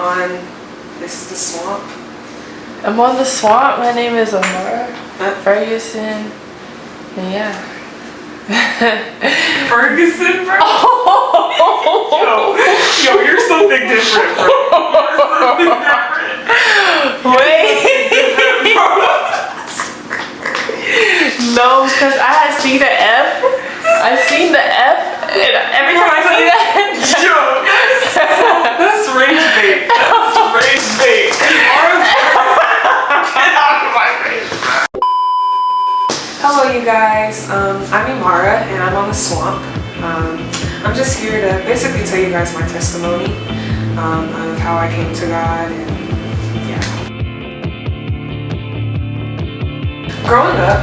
on This is the Swamp. I'm on the swamp. My name is Imara Ferguson. And yeah. Ferguson, bro? Yo, you're something different, bro. You're something different. Wait. No, because I had seen the F. I seen the F. And every time I see that. Yo, that's rage bait. That's rage bait. Get out of my face. Hello, you guys. I'm Imara, and I'm on the swamp. I'm just here to basically tell you guys my testimony of how I came to God, and yeah. Growing up,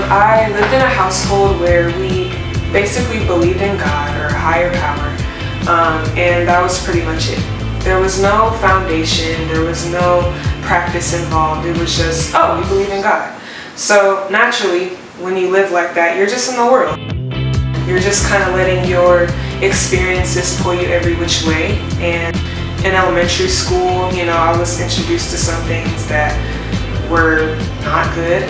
I lived in a household where we basically believed in God or a higher power, and that was pretty much it. There was no foundation, there was no practice involved. It was just, oh, we believe in God. So naturally, when you live like that, you're just in the world. You're just kind of letting your experiences pull you every which way. And in elementary school, you know, I was introduced to some things that were not good.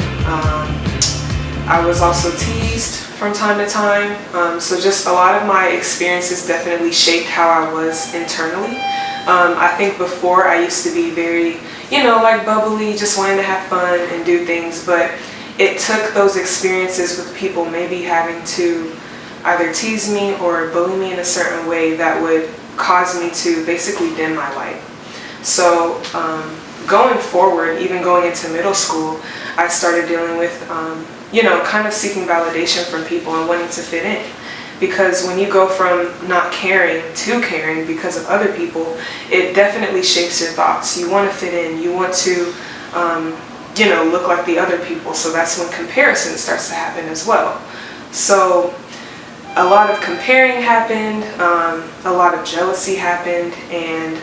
I was also teased from time to time. So just a lot of my experiences definitely shaped how I was internally. I think before I used to be very, you know, like bubbly, just wanting to have fun and do things, but it took those experiences with people maybe having to either tease me or bully me in a certain way that would cause me to basically dim my light. So going forward, even going into middle school, I started dealing with, you know, kind of seeking validation from people and wanting to fit in. Because when you go from not caring to caring because of other people, it definitely shapes your thoughts. You want to fit in, you want to, you know, look like the other people. So that's when comparison starts to happen as well. So a lot of comparing happened, a lot of jealousy happened, and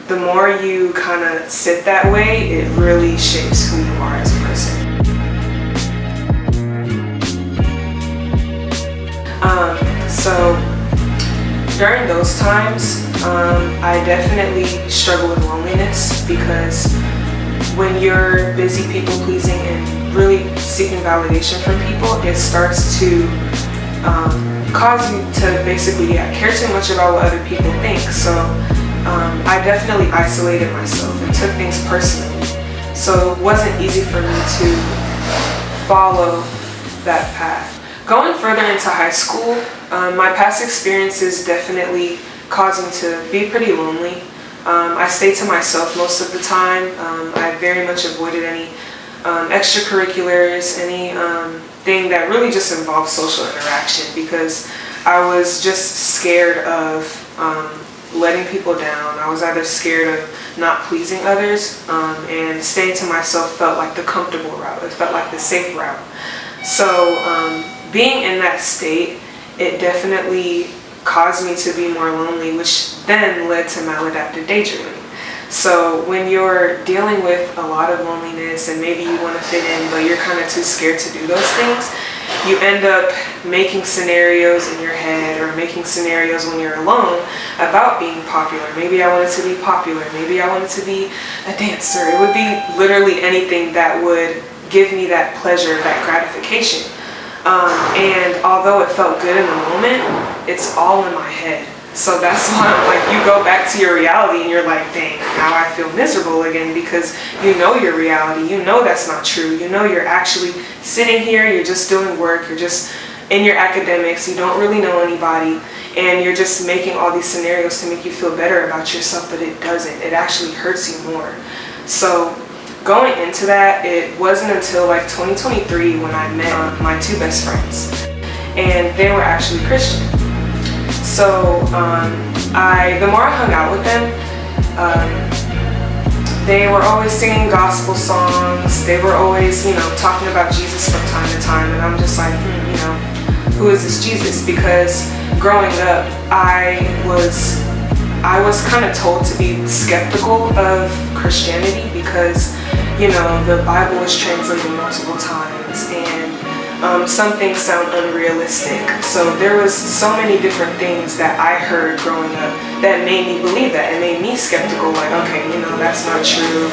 the more you kind of sit that way, it really shapes who you are as a person. So during those times, I definitely struggle with loneliness, because when you're busy people pleasing and really seeking validation from people, it starts to cause you to basically care too much about what other people think. So I definitely isolated myself and took things personally. So it wasn't easy for me to follow that path. Going further into high school, my past experiences definitely caused me to be pretty lonely. I stayed to myself most of the time. I very much avoided any extracurriculars, anything that really just involved social interaction, because I was just scared of letting people down. I was either scared of not pleasing others, and staying to myself felt like the comfortable route. It felt like the safe route. So being in that state, it definitely caused me to be more lonely, which then led to maladaptive daydreaming. So when you're dealing with a lot of loneliness and maybe you want to fit in, but you're kind of too scared to do those things, you end up making scenarios in your head, or making scenarios when you're alone about being popular. Maybe I wanted to be popular. Maybe I wanted to be a dancer. It would be literally anything that would give me that pleasure, that gratification. And although it felt good in the moment, it's all in my head. So that's why, like, you go back to your reality and you're like, dang, now I feel miserable again, because you know your reality. You know that's not true. You know you're actually sitting here, you're just doing work, you're just in your academics, you don't really know anybody, and you're just making all these scenarios to make you feel better about yourself, but it doesn't. It actually hurts you more. So going into that, it wasn't until like 2023 when I met my two best friends, and they were actually Christian. So the more I hung out with them, they were always singing gospel songs. They were always, you know, talking about Jesus from time to time, and I'm just like, you know, who is this Jesus? Because growing up, I was kind of told to be skeptical of Christianity, because, you know, the Bible was translated multiple times, and some things sound unrealistic. So there was so many different things that I heard growing up that made me believe that. It made me skeptical, like, okay, that's not true.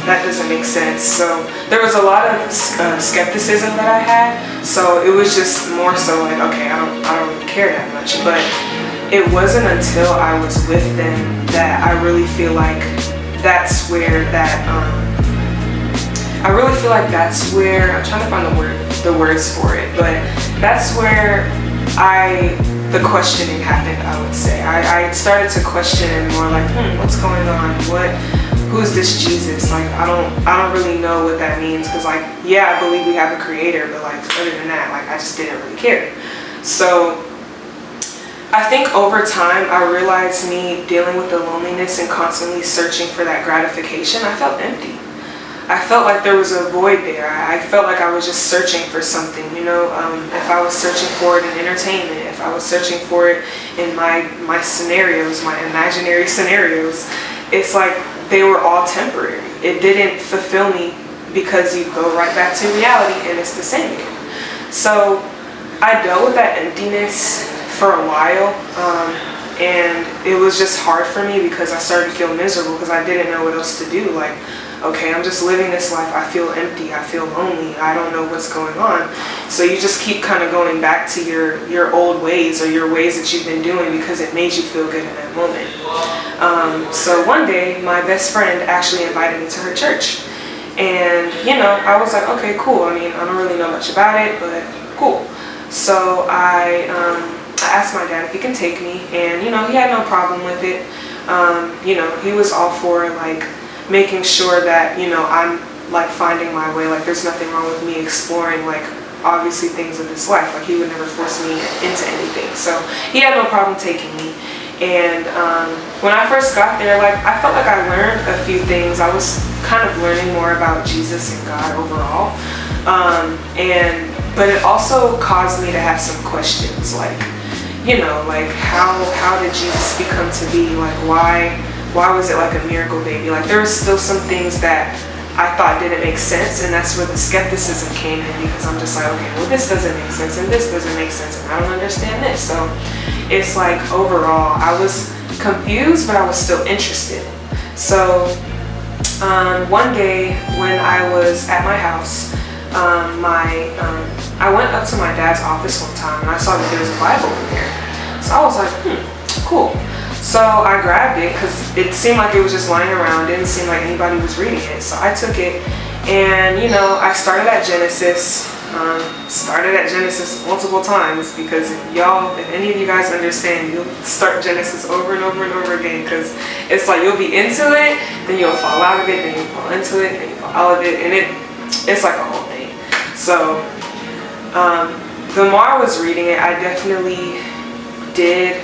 That doesn't make sense. So there was a lot of skepticism that I had. So it was just more so like, okay, I don't really care that much. But it wasn't until I was with them that I really feel like that's where I'm trying to find the words for it, but that's where the questioning happened, I would say. I started to question it more like, what's going on? Who's this Jesus? Like, I don't really know what that means, because like, yeah, I believe we have a creator, but like, other than that, like, I just didn't really care. So I think over time, I realized me dealing with the loneliness and constantly searching for that gratification, I felt empty. I felt like there was a void there. I felt like I was just searching for something, if I was searching for it in entertainment, if I was searching for it in my scenarios, my imaginary scenarios, it's like they were all temporary. It didn't fulfill me, because you go right back to reality and it's the same again. So I dealt with that emptiness for a while, and it was just hard for me because I started to feel miserable because I didn't know what else to do. Like, okay, I'm just living this life. I feel empty. I feel lonely. I don't know what's going on. So you just keep kind of going back to your old ways, or your ways that you've been doing, because it made you feel good in that moment. So one day, my best friend actually invited me to her church. And, I was like, okay, cool. I mean, I don't really know much about it, but cool. So I asked my dad if he can take me, and, he had no problem with it. He was all for, like, making sure that, I'm like finding my way, like there's nothing wrong with me exploring, like, obviously things of this life. Like, he would never force me into anything. So he had no problem taking me. And when I first got there, like, I felt like I learned a few things. I was kind of learning more about Jesus and God overall. But it also caused me to have some questions, like, like how did Jesus become to be? Like, why was it like a miracle baby? Like, there was still some things that I thought didn't make sense, and that's where the skepticism came in, because I'm just like, okay, well, this doesn't make sense, and this doesn't make sense, and I don't understand this. So it's like, overall, I was confused, but I was still interested. So one day when I was at my house, I went up to my dad's office one time, and I saw that there was a Bible in there. So I was like, cool. So I grabbed it because it seemed like it was just lying around. It didn't seem like anybody was reading it. So I took it, and I started at Genesis. Multiple times, because if any of you guys understand, you'll start Genesis over and over and over again, because it's like you'll be into it, then you'll fall out of it, then you'll fall into it, then you fall out of it, and it's like a whole thing. So the more I was reading it, I definitely did,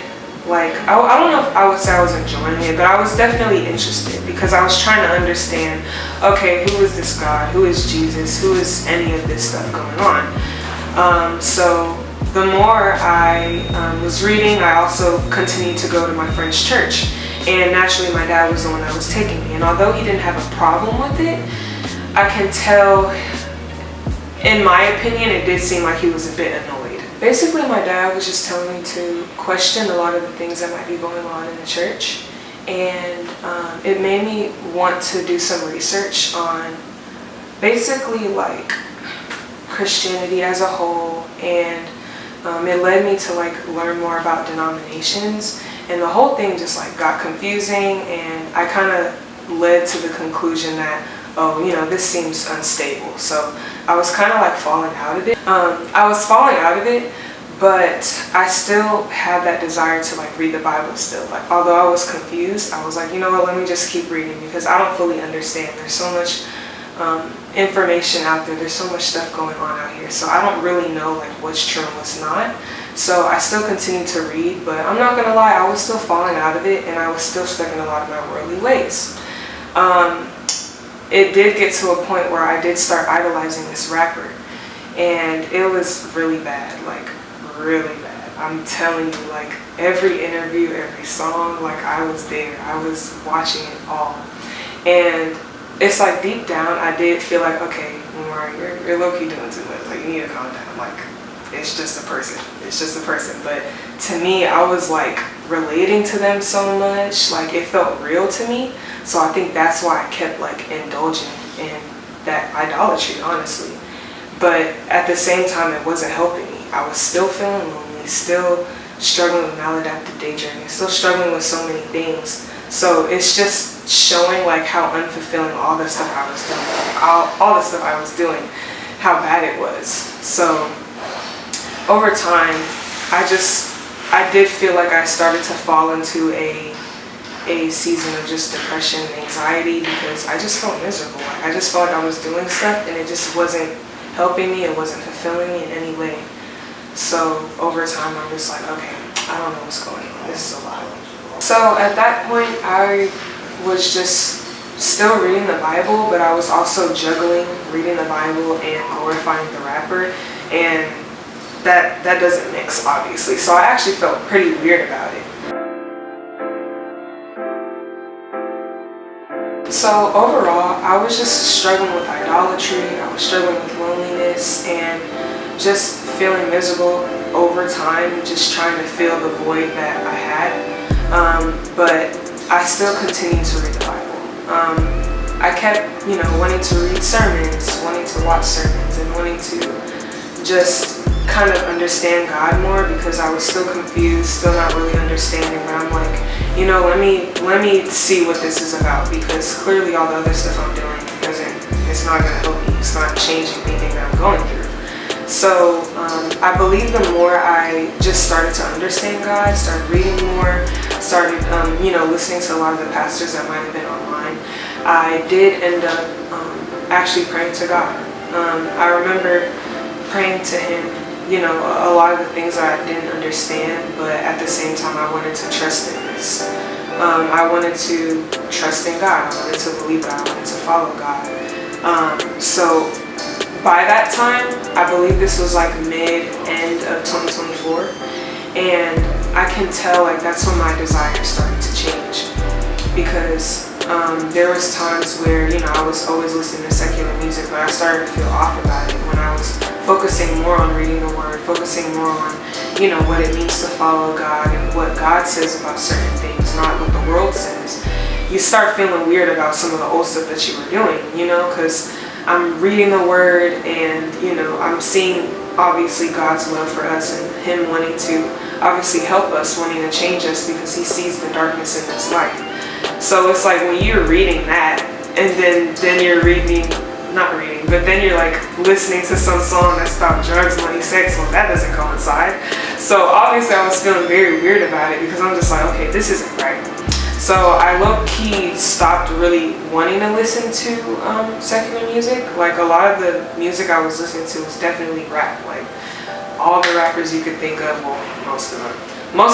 like, I don't know if I would say I was enjoying it, but I was definitely interested, because I was trying to understand, okay, who is this God? Who is Jesus? Who is any of this stuff going on? So the more I was reading, I also continued to go to my friend's church. And naturally, my dad was the one that was taking me. And although he didn't have a problem with it, I can tell, in my opinion, it did seem like he was a bit annoyed. Basically, my dad was just telling me to question a lot of the things that might be going on in the church. And it made me want to do some research on basically, like, Christianity as a whole. And it led me to, like, learn more about denominations. And the whole thing just, like, got confusing. And I kind of led to the conclusion that, oh, this seems unstable. So I was kind of like falling out of it. But I still had that desire to, like, read the Bible still. Like, although I was confused, I was like, you know what, let me just keep reading, because I don't fully understand. There's so much information out there. There's so much stuff going on out here. So I don't really know, like, what's true and what's not. So I still continued to read, but I'm not gonna lie, I was still falling out of it, and I was still stuck in a lot of my worldly ways. It did get to a point where I did start idolizing this rapper, and it was really bad, like really bad. I'm telling you, like, every interview, every song, like, I was there. I was watching it all. And it's like deep down, I did feel like, okay, Imara, you're low-key doing too much. Like, you need to calm down. Like, it's just a person. It's just a person. But to me, I was like relating to them so much. Like, it felt real to me. So I think that's why I kept like indulging in that idolatry, honestly. But at the same time, it wasn't helping me. I was still feeling lonely, still struggling with maladaptive daydreaming, still struggling with so many things. So it's just showing like how unfulfilling all the stuff I was doing, all the stuff I was doing, how bad it was. So over time, I did feel like I started to fall into a season of just depression and anxiety because I just felt miserable. Like, I just felt like I was doing stuff and it just wasn't helping me, it wasn't fulfilling me in any way. So over time, I'm just like, okay, I don't know what's going on. This is a lot. So at that point, I was just still reading the Bible, but I was also juggling reading the Bible and glorifying the rapper, and that doesn't mix, obviously. So I actually felt pretty weird about it. So overall, I was just struggling with idolatry, I was struggling with loneliness, and just feeling miserable over time, just trying to fill the void that I had. But I still continued to read the Bible. I kept, wanting to read sermons, wanting to watch sermons, and wanting to just kind of understand God more because I was still confused, still not really understanding. But I'm like, let me see what this is about, because clearly all the other stuff I'm doing it's not going to help me. It's not changing anything that I'm going through. So I believe the more I just started to understand God, started reading more, started listening to a lot of the pastors that might have been online, I did end up actually praying to God. I remember praying to Him, a lot of the things that I didn't understand, but at the same time I wanted to trust in this. I wanted to trust in God. I wanted to believe God. I wanted to follow God. So by that time, I believe this was like mid-end of 2024, and I can tell like that's when my desires started to change, because there was times where I was always listening to secular music, but I started to feel off about it when I was focusing more on reading the Word, focusing more on what it means to follow God and what God says about certain things, not what the world says. You start feeling weird about some of the old stuff that you were doing, because I'm reading the Word and I'm seeing obviously God's love for us and Him wanting to obviously help us, wanting to change us because He sees the darkness in this light. So it's like when you're reading that and then you're then you're like listening to some song that's about drugs, money, sex. Well, that doesn't coincide. So obviously I was feeling very weird about it because I'm just like, okay, this isn't right. So I low-key stopped really wanting to listen to secular music. Like a lot of the music I was listening to was definitely rap. Like all the rappers you could think of, well, most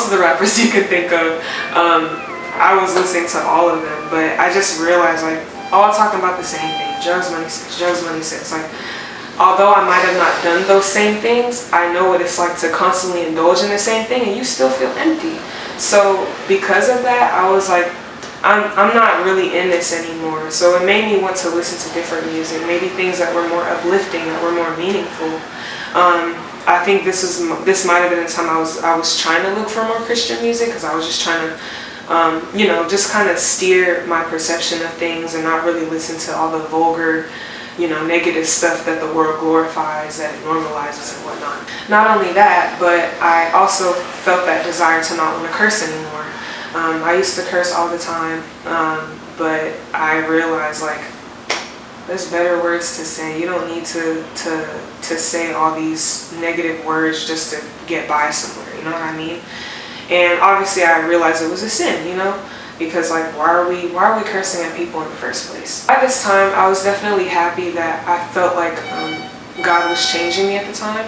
of the rappers you could think of, I was listening to all of them. But I just realized like all talking about the same thing: drugs, money, sex, drugs, money, sex. Like although I might have not done those same things, I know what it's like to constantly indulge in the same thing and you still feel empty. So because of that, I was like, I'm not really in this anymore. So it made me want to listen to different music, maybe things that were more uplifting, that were more meaningful. I think this might have been the time I was trying to look for more Christian music, because I was just trying to just kind of steer my perception of things and not really listen to all the vulgar, negative stuff that the world glorifies, that it normalizes and whatnot. Not only that, but I also felt that desire to not want to curse anymore. I used to curse all the time, but I realized like there's better words to say. You don't need to say all these negative words just to get by somewhere, you know what I mean? And obviously I realized it was a sin, because like why are we cursing at people in the first place? At this time, I was definitely happy that I felt like God was changing me at the time,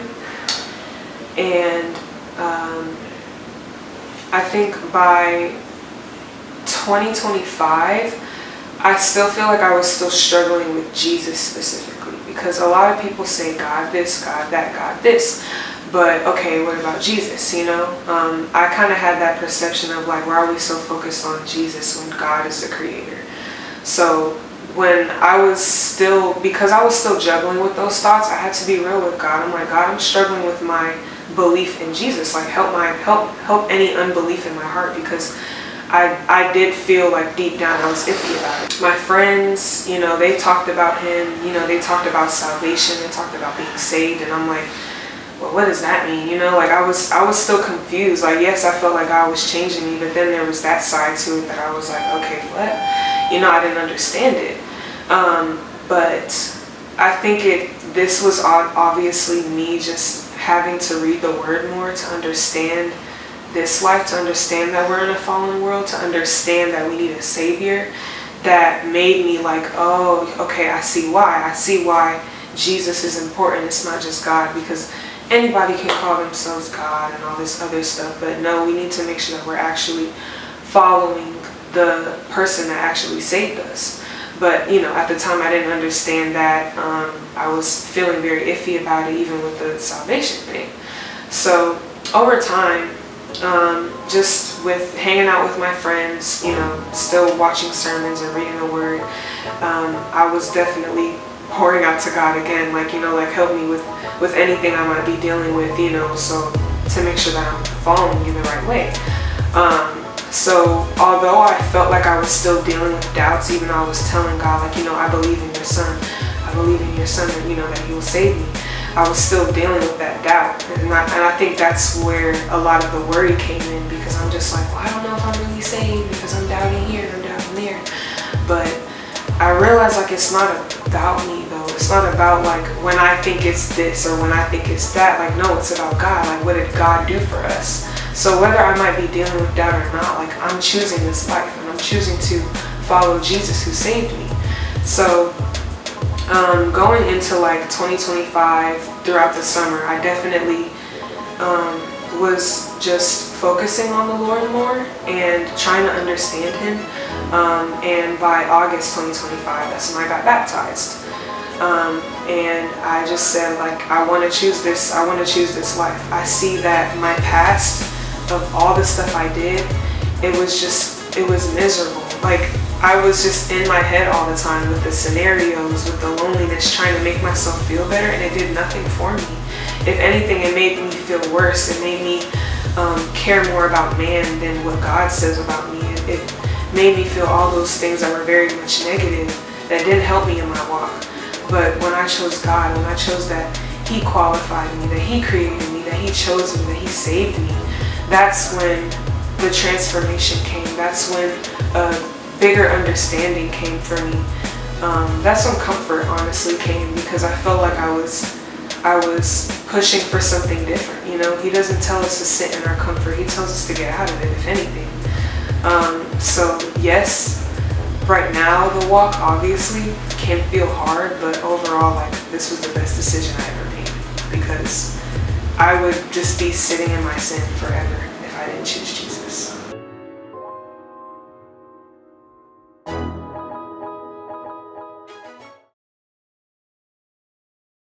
and I think by 2025 I still feel like I was still struggling with Jesus specifically, because a lot of people say God this, God that, God this. But okay, what about Jesus, I kind of had that perception of like, why are we so focused on Jesus when God is the creator? So when because I was still juggling with those thoughts, I had to be real with God. I'm like, God, I'm struggling with my belief in Jesus. Like, help any unbelief in my heart, because I did feel like deep down I was iffy about it. My friends, they talked about him, they talked about salvation, they talked about being saved, and I'm like, well, what does that mean? Like I was still confused. Like, yes, I felt like God was changing me, but then there was that side to it that I was like, okay, what? I didn't understand it. But I think this was obviously me just having to read the word more to understand this life, to understand that we're in a fallen world, to understand that we need a savior. That made me like, oh, okay, I see why Jesus is important. It's not just God, because anybody can call themselves God and all this other stuff, but no, we need to make sure that we're actually following the person that actually saved us. But at the time I didn't understand that. I was feeling very iffy about it, even with the salvation thing. So over time, just with hanging out with my friends, still watching sermons and reading the word, I was definitely pouring out to God again, like help me with anything I might be dealing with, so to make sure that I'm following you the right way. So although I felt like I was still dealing with doubts, even though I was telling God, like, I believe in your son, that, that he will save me, I was still dealing with that doubt. And I think that's where a lot of the worry came in, because I'm just like, well, I don't know if I'm really saved, because I'm doubting here and I'm doubting there. But I realized, like, it's not about me, though. It's not about, like, when I think it's this or when I think it's that. Like, no, it's about God. Like, what did God do for us? So whether I might be dealing with doubt or not, like, I'm choosing this life, and I'm choosing to follow Jesus who saved me. So going into like 2025 throughout the summer, I definitely was just focusing on the Lord more and trying to understand him. And by August 2025, that's when I got baptized. And I just said, like, I want to choose this life. I see that my past, of all the stuff I did, it was miserable. Like, I was just in my head all the time with the scenarios, with the loneliness, trying to make myself feel better, and it did nothing for me. If anything, it made me feel worse. It made me care more about man than what God says about me. It made me feel all those things that were very much negative, that didn't help me in my walk. But when I chose God, when I chose that he qualified me, that he created me, that he chose me, that he saved me, that's when the transformation came. That's when a bigger understanding came for me. That's when comfort honestly came, because I felt like I was pushing for something different. He doesn't tell us to sit in our comfort. He tells us to get out of it, if anything. So yes, right now the walk obviously can feel hard, but overall, like, this was the best decision I ever made, because I would just be sitting in my sin forever if I didn't choose Jesus.